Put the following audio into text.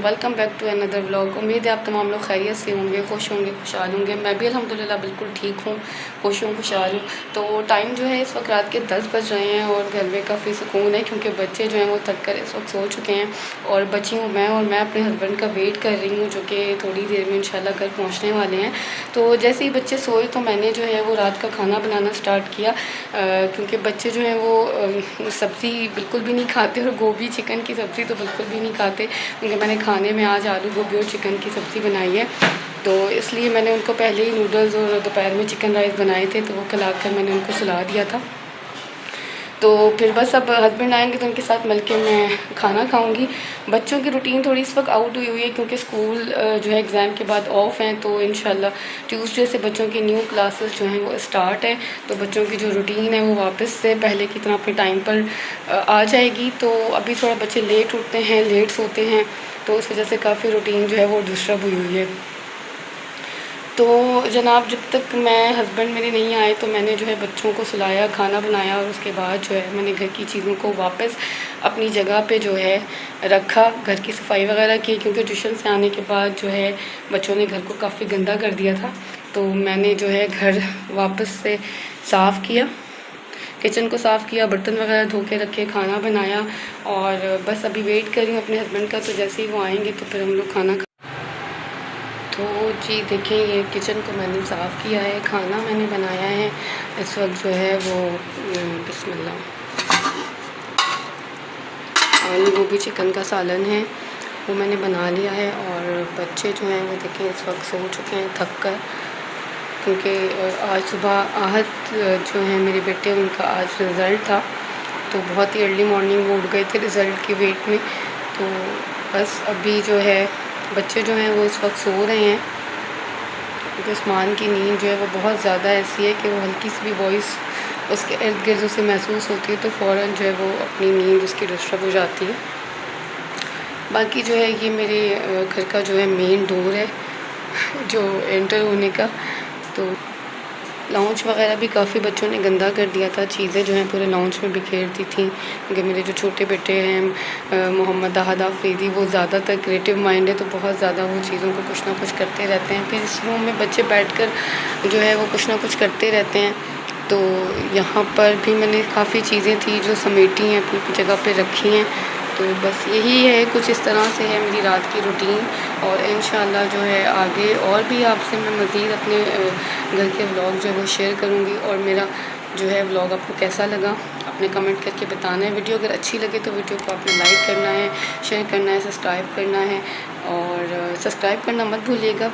Welcome back to another vlog. उम्मीद है आप तमाम लोग खैरियत से होंगे, खुश होंगे, खुशहाल होंगे। मैं भी अल्हम्दुलिल्लाह बिल्कुल ठीक हूँ, खुश हूँ, खुशहाल हूँ। तो टाइम जो है इस वक्त रात के 10 बज रहे हैं और घर में काफ़ी सुकून है क्योंकि बच्चे जो हैं वो थक कर इस वक्त सो चुके हैं और बची हूँ मैं, और मैं अपने हस्बैंड का वेट कर रही हूँ जो कि थोड़ी देर में इंशाल्लाह घर पहुँचने वाले हैं। तो जैसे ही बच्चे सोए तो मैंने जो है वो रात का खाना बनाना स्टार्ट किया, क्योंकि बच्चे जो हैं वो सब्ज़ी बिल्कुल भी नहीं खाते और गोभी चिकन की सब्ज़ी तो बिल्कुल भी नहीं खाते, क्योंकि मैंने खाने में आज आलू गोभी और चिकन की सब्ज़ी बनाई है। तो इसलिए मैंने उनको पहले ही नूडल्स और दोपहर में चिकन राइस बनाए थे, तो वो खिलाकर मैंने उनको सुला दिया था। तो फिर बस अब हस्बैंड आएंगे तो उनके साथ मिलके मैं खाना खाऊंगी। बच्चों की रूटीन थोड़ी इस वक्त आउट हुई हुई है क्योंकि स्कूल जो है एग्ज़ाम के बाद ऑफ हैं, तो इंशाल्लाह ट्यूसडे से बच्चों की न्यू क्लासेस जो हैं वो स्टार्ट है। तो बच्चों की जो रूटीन है वो वापस से पहले की तरह अपने टाइम पर आ जाएगी। तो अभी थोड़ा बच्चे लेट उठते हैं, लेट सोते हैं, तो उस वजह से काफ़ी रूटीन जो है वो डिस्टर्ब हुई हुई है। तो जनाब जब तक मैं हस्बैंड मेरे नहीं आए तो मैंने जो है बच्चों को सुलाया, खाना बनाया और उसके बाद जो है मैंने घर की चीज़ों को वापस अपनी जगह पे जो है रखा, घर की सफाई वगैरह की, क्योंकि ट्यूशन से आने के बाद जो है बच्चों ने घर को काफ़ी गंदा कर दिया था। तो मैंने जो है घर वापस से साफ़ किया, किचन को साफ़ किया, बर्तन वगैरह धो के रखे, खाना बनाया और बस अभी वेट कर रही हूँ अपने हस्बैंड का। तो जैसे ही वो आएँगे तो फिर हम लोग खाना तो जी देखें, ये किचन को मैंने साफ़ किया है, खाना मैंने बनाया है। इस वक्त जो है वो बिस्मिल्लाह आलू गोभी चिकन का सालन है, वो मैंने बना लिया है। और बच्चे जो हैं वो देखें इस वक्त सो चुके हैं थक कर, क्योंकि आज सुबह आहत जो हैं मेरे बेटे, उनका आज रिज़ल्ट था, तो बहुत ही अर्ली मॉर्निंग वो उठ गए थे रिज़ल्ट की वेट में। तो बस अभी जो है बच्चे जो हैं वो इस वक्त सो रहे हैं, क्योंकि उस्मान की नींद जो है वो बहुत ज़्यादा ऐसी है कि वो हल्की सी भी वॉइस उसके इर्द गिर्द उसे महसूस होती है तो फ़ौरन जो है वो अपनी नींद उसकी डिस्टर्ब हो जाती है। बाकी जो है ये मेरे घर का जो है मेन डोर है जो एंटर होने का। तो लाउंज वगैरह भी काफ़ी बच्चों ने गंदा कर दिया था, चीज़ें जो हैं पूरे लाउंज में बिखेर दी थी, क्योंकि मेरे जो छोटे बेटे हैं मोहम्मद अहद आफरीदी, वो ज़्यादातर क्रिएटिव माइंड है, तो बहुत ज़्यादा वो चीज़ों को कुछ ना कुछ करते रहते हैं। फिर इस रूम में बच्चे बैठकर जो है वो कुछ ना कुछ करते रहते हैं। तो यहाँ पर भी मैंने काफ़ी चीज़ें थी जो समेटी हैं, अपनी जगह पे रखी हैं। तो बस यही है, कुछ इस तरह से है मेरी रात की रूटीन। और इंशाल्लाह जो है आगे और भी आपसे मैं मज़ीद अपने घर के व्लॉग जो है वो शेयर करूँगी। और मेरा जो है व्लॉग आपको कैसा लगा अपने कमेंट करके बताना है। वीडियो अगर अच्छी लगे तो वीडियो को आपने लाइक करना है, शेयर करना है, सब्सक्राइब करना है, और सब्सक्राइब करना मत भूलिएगा।